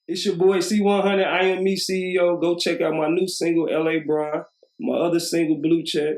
It's your boy C100. I am me, CEO. Go check out my new single, LA Bron. My other single, Blue Check.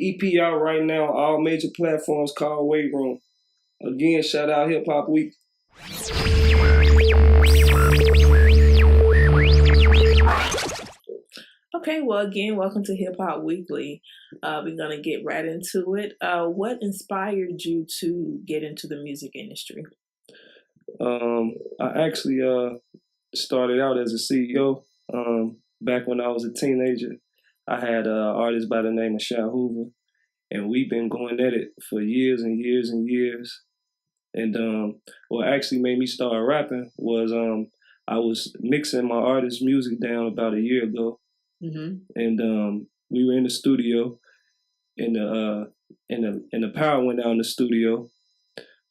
EP out right now, all major platforms called Weight Room. Again, shout out Hip Hop Week. Okay, well, again, welcome to Hip Hop Weekly. We're going to get right into it. What inspired you to get into the music industry? I actually started out as a CEO back when I was a teenager. I had an artist by the name of Shai Hoover, and we've been going at it for years and years and years. And what actually made me start rapping was I was mixing my artist's music down about a year ago. Mm-hmm. And we were in the studio, and the power went out in the studio.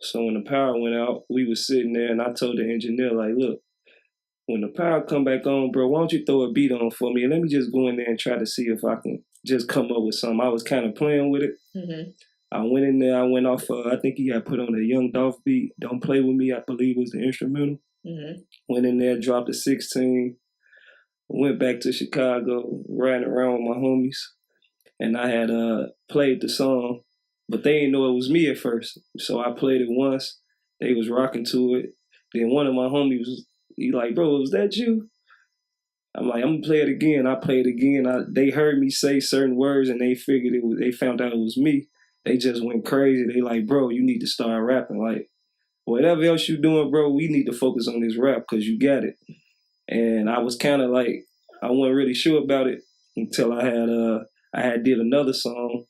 So when the power went out, we were sitting there, and I told the engineer, like, look, when the power come back on, bro, why don't you throw a beat on for me, and let me just go in there and try to see if I can just come up with something. I was kind of playing with it. Mm-hmm. I went in there, I went off, I think he had put on a Young Dolph beat, Don't Play With Me, I believe was the instrumental. Mm-hmm. Went in there, dropped a 16, went back to Chicago, riding around with my homies, and I had played the song, but they didn't know it was me at first. So I played it once, they was rocking to it. Then one of my homies, he like, bro, was that you? I'm like, I'm gonna play it again. I played it again. They heard me say certain words, and they figured they found out it was me. They just went crazy. They like, bro, you need to start rapping. Like, whatever else you doing, bro, we need to focus on this rap because you got it. And I was kind of like, I wasn't really sure about it until I had did another song,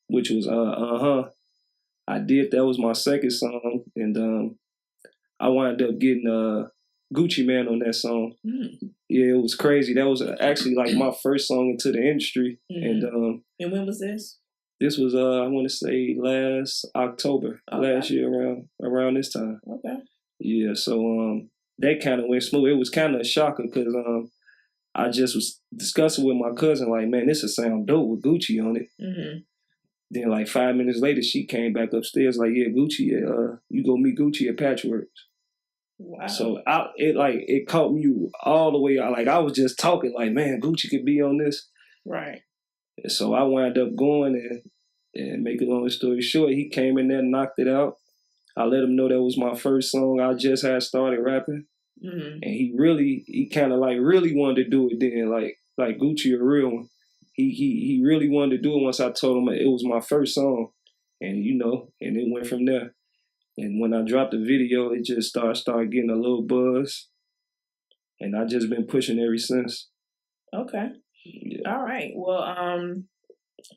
which was I did, that was my second song, and I wound up getting Gucci Mane on that song. Mm-hmm. Yeah, it was crazy. That was actually like my first song into the industry. Mm-hmm. And when was this? This was I want to say last October, last year around this time. Okay. Yeah, so that kind of went smooth. It was kind of a shocker because I just was discussing with my cousin, like, man, this would sound dope with Gucci on it. Mm-hmm. Then like 5 minutes later, she came back upstairs like, yeah, Gucci, you go meet Gucci at Patchworks. Wow. So it caught me all the way out. Like, I was just talking like, man, Gucci could be on this. Right. And so I wound up going, and make a long story short, he came in there and knocked it out. I let him know that was my first song. I just had started rapping. Mm-hmm. And he kind of like really wanted to do it then, like Gucci, a real one. He really wanted to do it once I told him it was my first song. And and it went from there. And when I dropped the video, it just started getting a little buzz. And I just been pushing ever since. Okay. Yeah. All right. Well,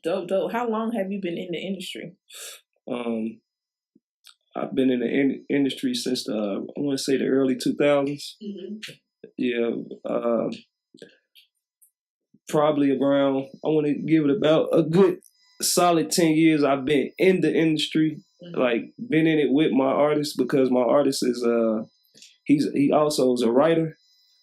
dope. How long have you been in the industry? I've been in the industry since I want to say the early 2000s. Mm-hmm. Yeah. Probably around, I want to give it about a good solid 10 years I've been in the industry. Mm-hmm. Like, been in it with my artist, because my artist is he also is a writer,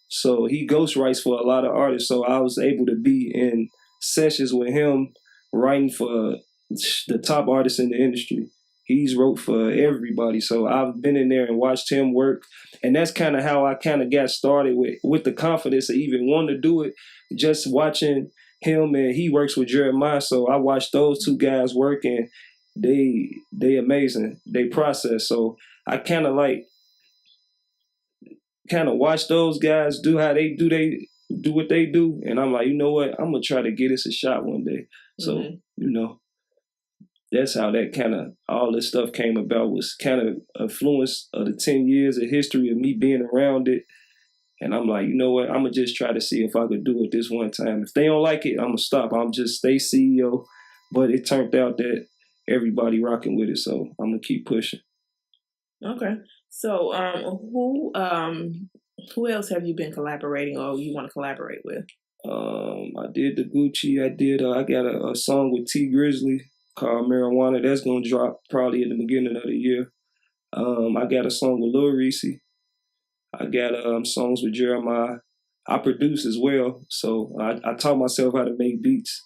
so he ghostwrites for a lot of artists. So I was able to be in sessions with him writing for the top artists in the industry. He's wrote for everybody, so I've been in there and watched him work, and that's kind of how I kind of got started with the confidence to even want to do it. Just watching him, and he works with Jeremiah, so I watched those two guys work, and they amazing. They process, so I kind of watch those guys do how they do what they do, and I'm like, you know what, I'm gonna try to get us a shot one day. So that's how that kind of all this stuff came about, was kind of influence of the 10 years of history of me being around it. And I'm like, you know what, I'm gonna just try to see if I could do it this one time. If they don't like it, I'm gonna stop. I'm just stay CEO. But it turned out that everybody rocking with it, so I'm gonna keep pushing. Okay. So who else have you been collaborating or you want to collaborate with? I did the Gucci. I got a song with T Grizzly called Marijuana. That's gonna drop probably at the beginning of the year. I got a song with Lil Reese. I got songs with Jeremiah. I produce as well, so I taught myself how to make beats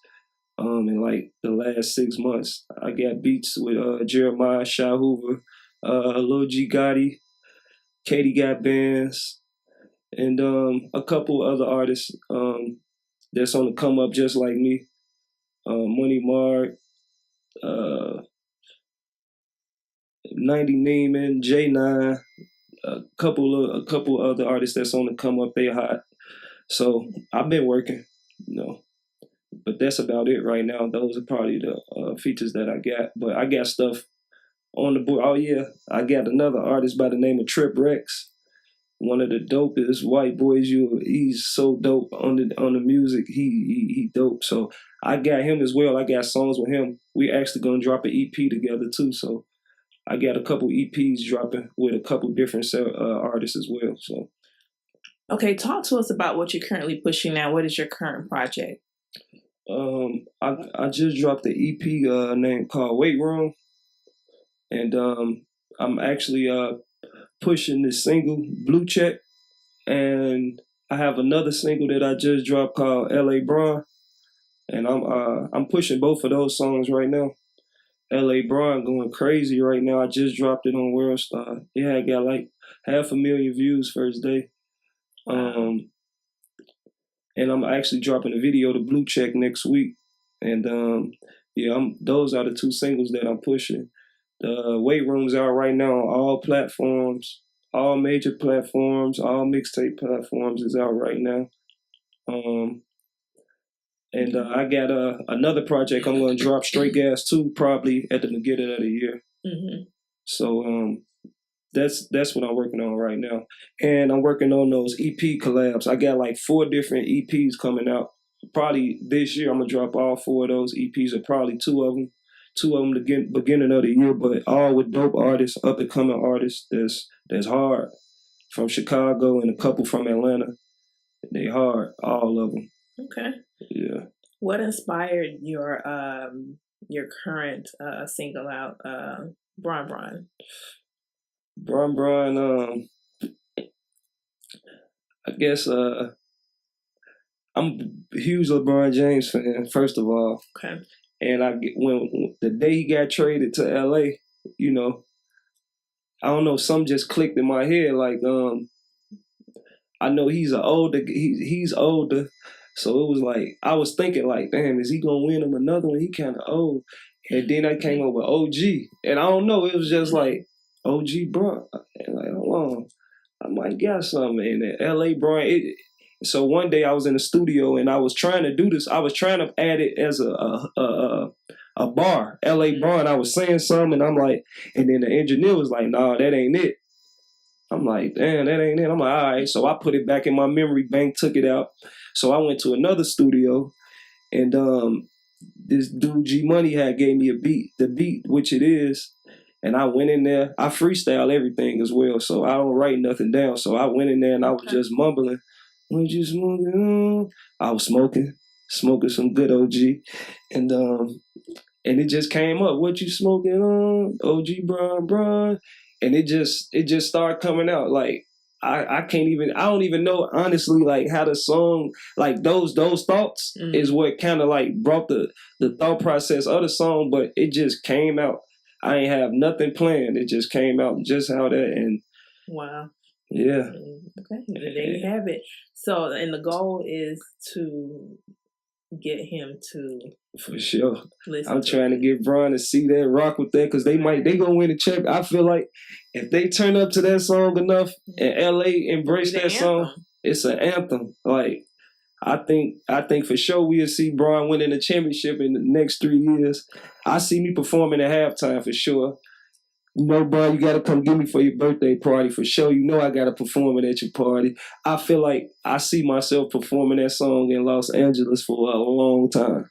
in like the last 6 months. I got beats with Jeremiah, Shai Hoover, Lil G Gotti, Katie got bands. and a couple other artists that's on the come up just like me. Money Mark, uh, 90 Neiman, J9, a couple other artists that's on the come up. They hot. So I've been working, you know. But that's about it right now. Those are probably the features that I got. But I got stuff on the board. Oh yeah, I got another artist by the name of Trip Rex. One of the dopest white boys. He's so dope on the music. He dope. So I got him as well. I got songs with him. We actually gonna drop an EP together too. So I got a couple EPs dropping with a couple different artists as well. So okay, talk to us about what you're currently pushing now. What is your current project? I just dropped the EP name called Weight Room, and I'm actually pushing this single Blue Check, and I have another single that I just dropped called L.A. Bron, and I'm pushing both of those songs right now. L.A. Bron going crazy right now. I just dropped it on Worldstar. Yeah, I got like 500,000 views first day. And I'm actually dropping a video to Blue Check next week. And those are the two singles that I'm pushing. The Weight Room's out right now on all platforms, all major platforms, all mixtape platforms is out right now. And I got another project I'm going to drop, Straight Gas 2, probably at the beginning of the year. Mm-hmm. So that's what I'm working on right now. And I'm working on those EP collabs. I got like 4 different EPs coming out. Probably this year I'm going to drop all 4 of those EPs, or probably 2 of them. 2 of them the beginning of the year, but all with dope artists, up and coming artists that's hard, from Chicago and a couple from Atlanta. They hard, all of them. Okay. Yeah. What inspired your current single out, Bron Bron? Bron Bron, I guess I'm a huge LeBron James fan, first of all. Okay. And when the day he got traded to LA, you know, I don't know, something just clicked in my head. Like, I know he's older, so it was like I was thinking like, damn, is he gonna win him another one? He kind of old. And then I came up with OG, and I don't know, it was just like OG Bron. And like, hold on, I might got something in it. LA Bron. So one day I was in the studio and I was trying to do this. I was trying to add it as a bar, LA Bron. I was saying something, and I'm like, and then the engineer was like, nah, that ain't it. I'm like, damn, that ain't it. I'm like, all right. So I put it back in my memory bank, took it out. So I went to another studio, and this dude G Money had gave me the beat, which it is. And I went in there. I freestyle everything as well, so I don't write nothing down. So I went in there and I was just mumbling. What you smoking on? I was smoking some good OG, and it just came up. What you smoking on? OG Bron Bron, and it just started coming out. Like I don't even know honestly like how the song, like those thoughts is what kind of like brought the thought process of the song, but it just came out. I ain't have nothing planned. It just came out just how that. And wow. Yeah. Okay, there you have it. So, and the goal is to get him to, for sure. I'm trying to get Bron to see that, rock with that, because they gonna win the champ. I feel like if they turn up to that song enough and LA embrace that song, it's an anthem. Like I think for sure we'll see Bron winning the championship in the next 3 years. I see me performing at halftime for sure. You know, bro, you gotta come get me for your birthday party for sure. You know I gotta perform it at your party. I feel like I see myself performing that song in Los Angeles for a long time.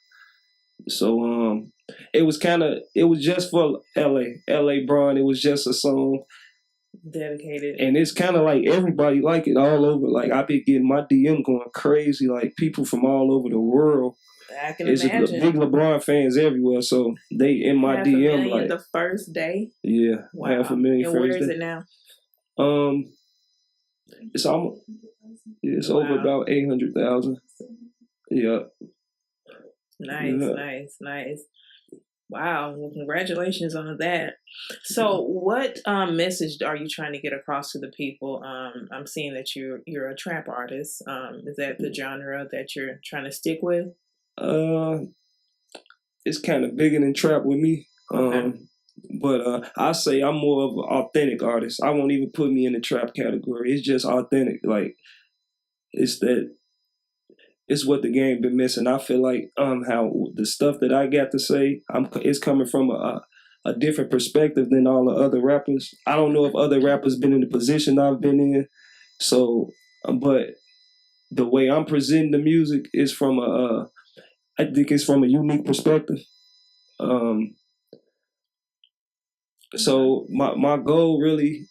So it was just for LA Bron. It was just a song dedicated, and it's kind of like everybody like it all over. Like I be getting my DM going crazy. Like people from all over the world. I can imagine. Big LeBron fans everywhere, so they in my DM like the first day. Yeah, wow. 500,000. And where is it now? It's almost over about 800,000. Yeah. Nice. Wow. Well, congratulations on that. So what message are you trying to get across to the people? I'm seeing that you're a trap artist. Is that the genre that you're trying to stick with? Uh, it's kind of bigger than trap with me. Okay. But I say I'm more of an authentic artist. I won't even put me in the trap category. It's just authentic. Like it's that it's what the game been missing. I feel like how the stuff that I got to say, it's coming from a different perspective than all the other rappers. I don't know if other rappers been in the position I've been in. So, but the way I'm presenting the music is from I think it's from a unique perspective. Um, so my goal really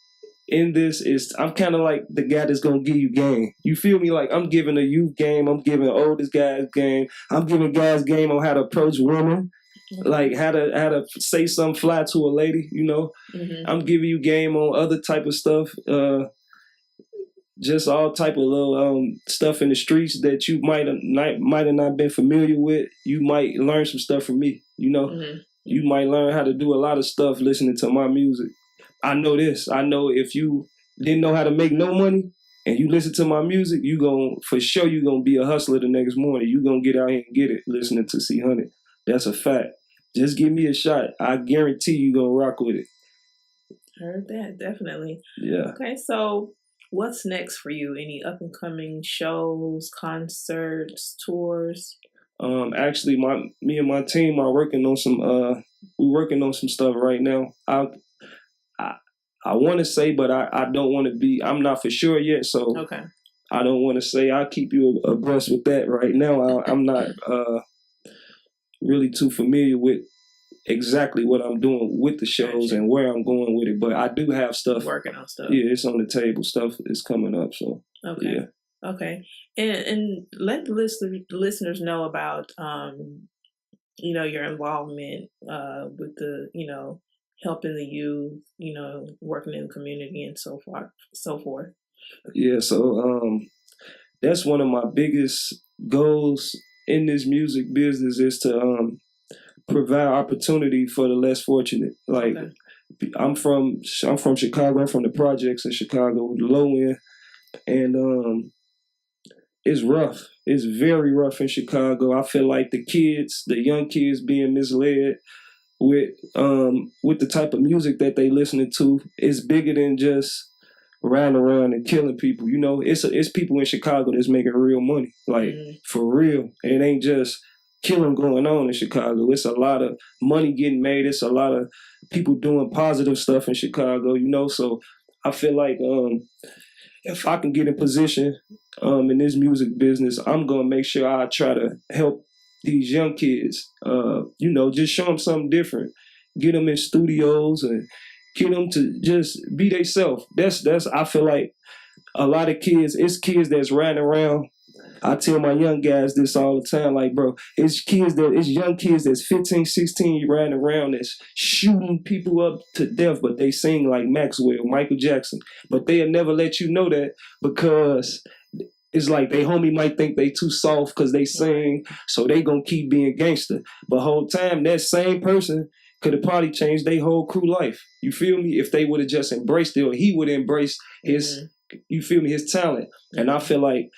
in this is I'm kind of like the guy that's gonna give you game. You feel me? Like I'm giving a youth game. I'm giving oldest guys game. I'm giving guys game on how to approach women, like how to say something fly to a lady. You know, I'm giving you game on other type of stuff. Just all type of little stuff in the streets that you might have not been familiar with. You might learn some stuff from me. You know, you might learn how to do a lot of stuff listening to my music. I know this. I know if you didn't know how to make no money and you listen to my music, you gonna be a hustler the next morning. You gonna get out here and get it listening to C100. That's a fact. Just give me a shot. I guarantee you gonna rock with it. Heard that, definitely. Yeah. Okay, so what's next for you? Any up and coming shows, concerts, tours? Actually, me and my team are working on some. We're working on some stuff right now. I, I want to say, but I don't want to be. I'm not for sure yet, so Okay. I don't want to say. I'll keep you abreast with that right now. I'm not really too familiar with exactly what I'm doing with the shows and where I'm going with it, but I do have stuff. Working on stuff. Yeah, it's on the table. Stuff is coming up. So okay. Yeah. Okay. And let the listeners know about your involvement with the, helping the youth, working in the community and so forth. Yeah, so that's one of my biggest goals in this music business is to provide opportunity for the less fortunate. Like I'm from Chicago. I'm from the projects in Chicago, the low end, and it's rough. It's very rough in Chicago. I feel like the young kids, being misled with the type of music that they listening to is bigger than just riding around and killing people. You know, it's people in Chicago that's making real money, like for real. It ain't just killing going on in Chicago. It's a lot of money getting made. It's a lot of people doing positive stuff in Chicago. You know, so I feel like if I can get in position in this music business, I'm gonna make sure I try to help these young kids. Just show them something different. Get them in studios and get them to just be themselves. That's. I feel like a lot of kids. It's kids that's riding around. I tell my young guys this all the time, like, bro, it's young kids that's 15, 16 riding around that's shooting people up to death, but they sing like Maxwell, Michael Jackson. But they'll never let you know that because it's like they homie might think they too soft because they sing, so they gonna keep being gangster. But whole time, that same person could have probably changed their whole crew life. You feel me? If they would have just embraced it, or he would embrace his, you feel me, his talent. And I feel like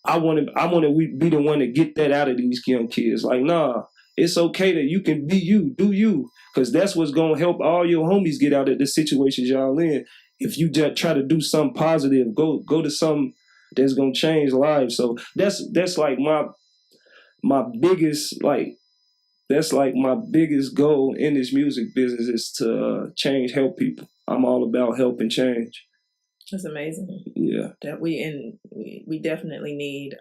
I want to be the one to get that out of these young kids. Like, nah, it's okay that you can be you, do you, because that's what's gonna help all your homies get out of the situations y'all in. If you just try to do something positive, go to something that's gonna change lives. So that's like my biggest my biggest goal in this music business is to help people. I'm all about help and change. That's amazing. Yeah. That we definitely need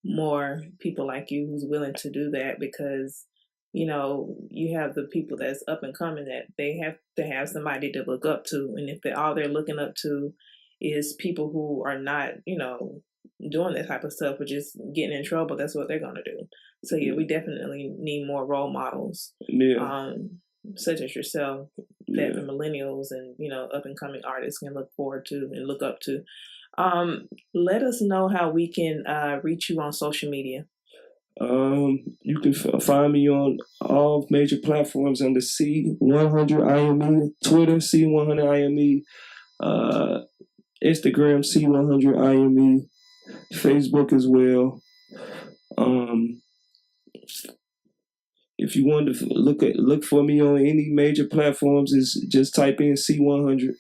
more people like you who's willing to do that because you have the people that's up and coming that they have to have somebody to look up to, and if all they're looking up to is people who are not doing that type of stuff or just getting in trouble, that's what they're gonna do. So yeah, we definitely need more role models. Yeah. Such as yourself, that the millennials and up and coming artists can look forward to and look up to. Let us know how we can reach you on social media. You can find me on all major platforms under C100 IME, Twitter C100 IME, Instagram C100 IME, Facebook as well. If you want to look for me on any major platforms, is just type in C100,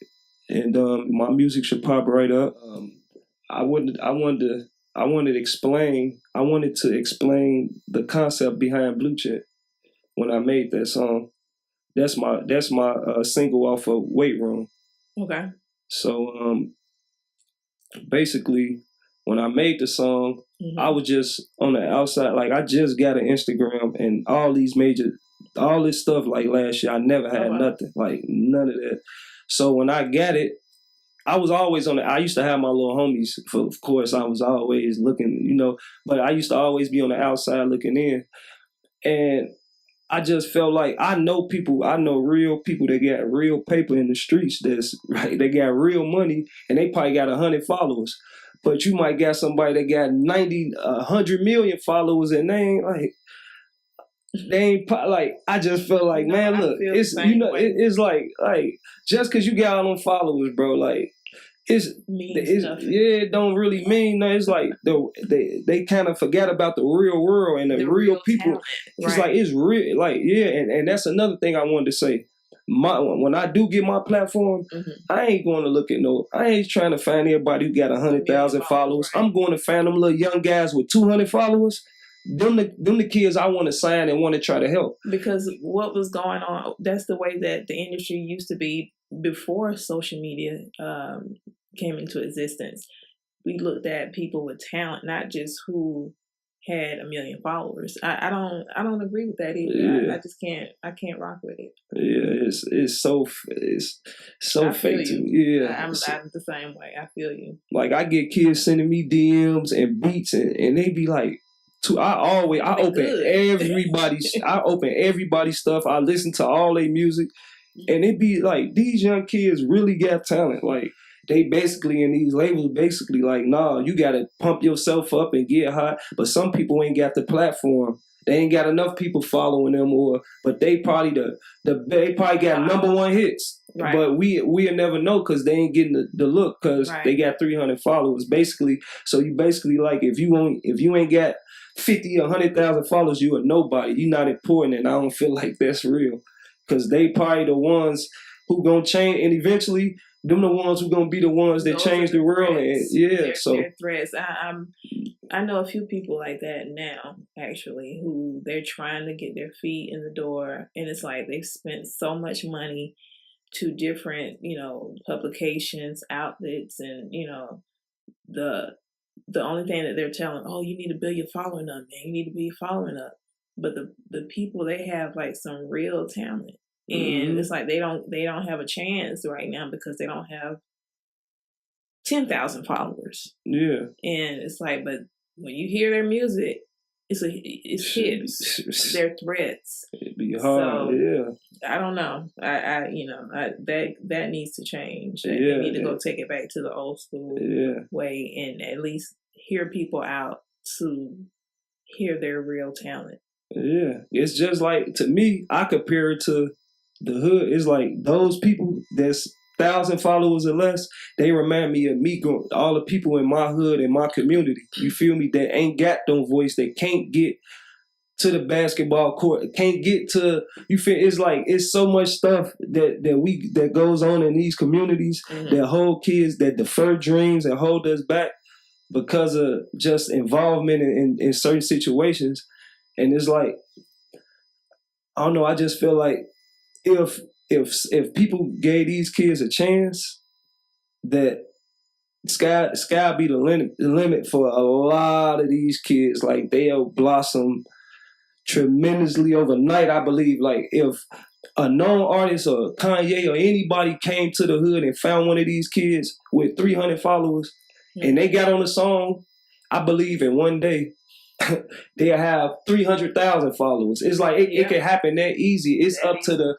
and my music should pop right up. I wanted to explain the concept behind Blue Check when I made that song. That's my single off of Weight Room. Okay. So basically, when I made the song, I was just on the outside. Like, I just got an Instagram and all this stuff. Like last year, I never had nothing, like none of that. So when I got it, I was always I used to have my little homies. Of course, I was always looking, but I used to always be on the outside looking in. And I just felt like I know real people that got real paper in the streets. That's right. They got real money and they probably got 100 followers. But you might got somebody that got 90, 100 million followers and I just felt like, man, look, it's, it's like, just cause you got all them followers, bro, like, it don't really mean nothing. It's like they kind of forget about the real world and the real people. Talent, it's like, it's real, like, yeah, and that's another thing I wanted to say. When I do get my platform, I ain't going to look at I ain't trying to find everybody who got 100,000 followers. Right. I'm going to find them little young guys with 200 followers. Them the kids I want to sign and want to try to help. Because what was going on, that's the way that the industry used to be before social media came into existence. We looked at people with talent, not just who had 1 million followers. I don't agree with that either. Yeah. I can't rock with it. Yeah, it's so fake to me. Yeah, I'm the same way. I feel you. Like, I get kids sending me DMs and beats and they be like, I open everybody's stuff. I listen to all their music, and it be like, these young kids really got talent. Like, they basically, in these labels, basically like, nah, you gotta pump yourself up and get hot. But some people ain't got the platform. They ain't got enough people following them, but they probably they probably got number one hits. Right. But we'll never know because they ain't getting the look because they got 300 followers basically. So you basically, like, if you ain't got 50 or 100,000 followers, you a nobody. You not important, and I don't feel like that's real because they probably the ones who gonna change, and eventually them the ones who gonna be the ones that change the world. And they're threats. I know a few people like that now, actually, who they're trying to get their feet in the door, and it's like they've spent so much money to different, publications, outlets, and the only thing that they're telling, oh, you need to build your following up, man. You need to be following up. But the people, they have like some real talent, and it's like they don't have a chance right now because they don't have 10,000 followers. Yeah, and it's like, but when you hear their music, it's hits. They're threats. It'd be hard. So, yeah. I don't know. That needs to change. They need to go take it back to the old school way and at least hear people out to hear their real talent. Yeah, it's just like, to me, I compare it to the hood. It's like those people that's 1,000 followers or less, they remind me of me, all the people in my hood and my community. You feel me? That ain't got no voice. They can't get to the basketball court. Can't get to, you feel? It's like, it's so much stuff that goes on in these communities that hold kids, that defer dreams and hold us back because of just involvement in certain situations. And it's like, I don't know. I just feel like if people gave these kids a chance, that sky be the limit for a lot of these kids. Like, they'll blossom tremendously overnight. I believe, like, if a known artist or Kanye or anybody came to the hood and found one of these kids with 300 followers and they got on a song, I believe in one day they'll have 300,000 followers. It's like it can happen that easy. It's up to the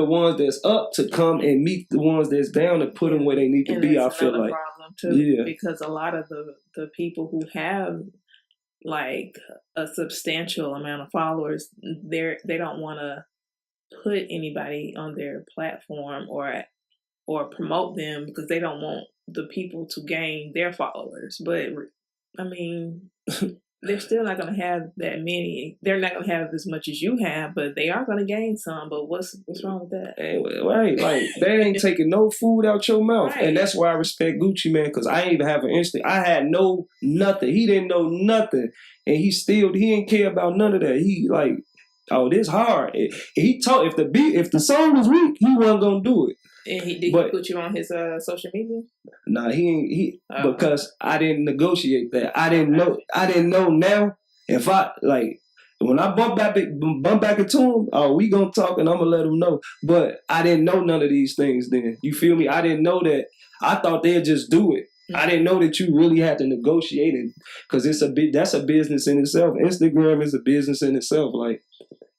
ones that's up to come and meet the ones that's down to put them where they need to be. I feel like problem too, because a lot of the people who have like a substantial amount of followers, they don't want to put anybody on their platform or promote them because they don't want the people to gain their followers. But I mean, they're still not going to have that many. They're not going to have as much as you have, but they are going to gain some. But what's wrong with that? Right, like they ain't taking no food out your mouth, Right. and that's why I respect Gucci, man. Because I ain't even have an instinct. I had no nothing. He didn't know nothing, and he didn't care about none of that. He like, oh, this hard. He told if the song was weak, he wasn't gonna do it. And did he put you on his social media? Nah, he because I didn't negotiate that. I didn't know now if I like when I bump back into him. Oh, we gonna talk and I'm gonna let him know. But I didn't know none of these things then. You feel me? I didn't know that. I thought they'd just do it. I didn't know that you really had to negotiate it because that's a business in itself. Instagram is a business in itself. Like.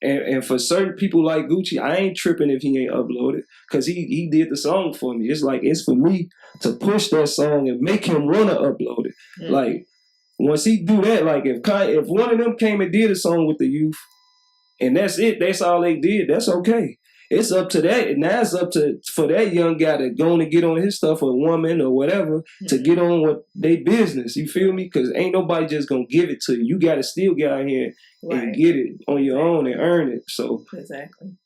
And for certain people like Gucci, I ain't tripping if he ain't uploaded because he did the song for me. It's like it's for me to push that song and make him wanna upload it. Mm-hmm. Like once he do that, like if one of them came and did a song with the youth, and that's it, that's all they did. That's okay. It's up to that, and now it's up for that young guy to go and get on his stuff, or woman or whatever, to get on with their business. You feel me? Because ain't nobody just gonna give it to you. You gotta still get out here and get it on your own and earn it. So exactly,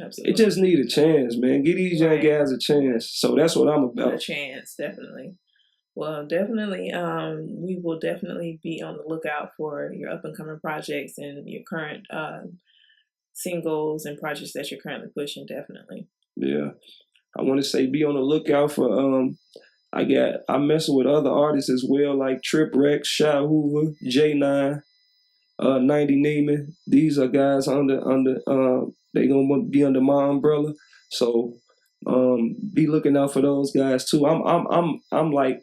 absolutely, it just need a chance, man. Give these young guys a chance. So that's what I'm about. A chance, definitely. Well, definitely, we will definitely be on the lookout for your up and coming projects and your current singles and projects that you're currently pushing. Definitely. Yeah, I want to say be on the lookout for I'm messing with other artists as well, like Trip Rex, Shy Hoover, J9, 90 Neiman. These are guys under they gonna be under my umbrella. So be looking out for those guys too. I'm like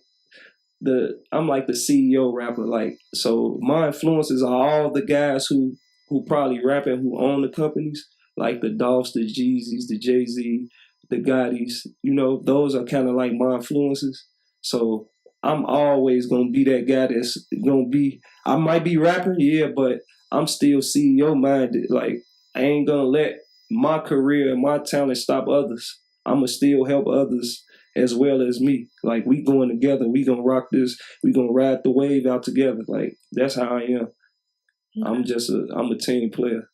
the CEO rapper. Like, so my influences are all the guys who probably rapping, who own the companies, like the Dolphs, the Jeezys, the Jay-Z, the Gottis. You know, those are kind of like my influences. So I'm always gonna be that guy that's gonna be. I might be rapping, yeah, but I'm still CEO minded. Like, I ain't gonna let my career and my talent stop others. I'ma still help others as well as me. Like, we going together. We gonna rock this. We gonna ride the wave out together. Like, that's how I am. I'm a team player.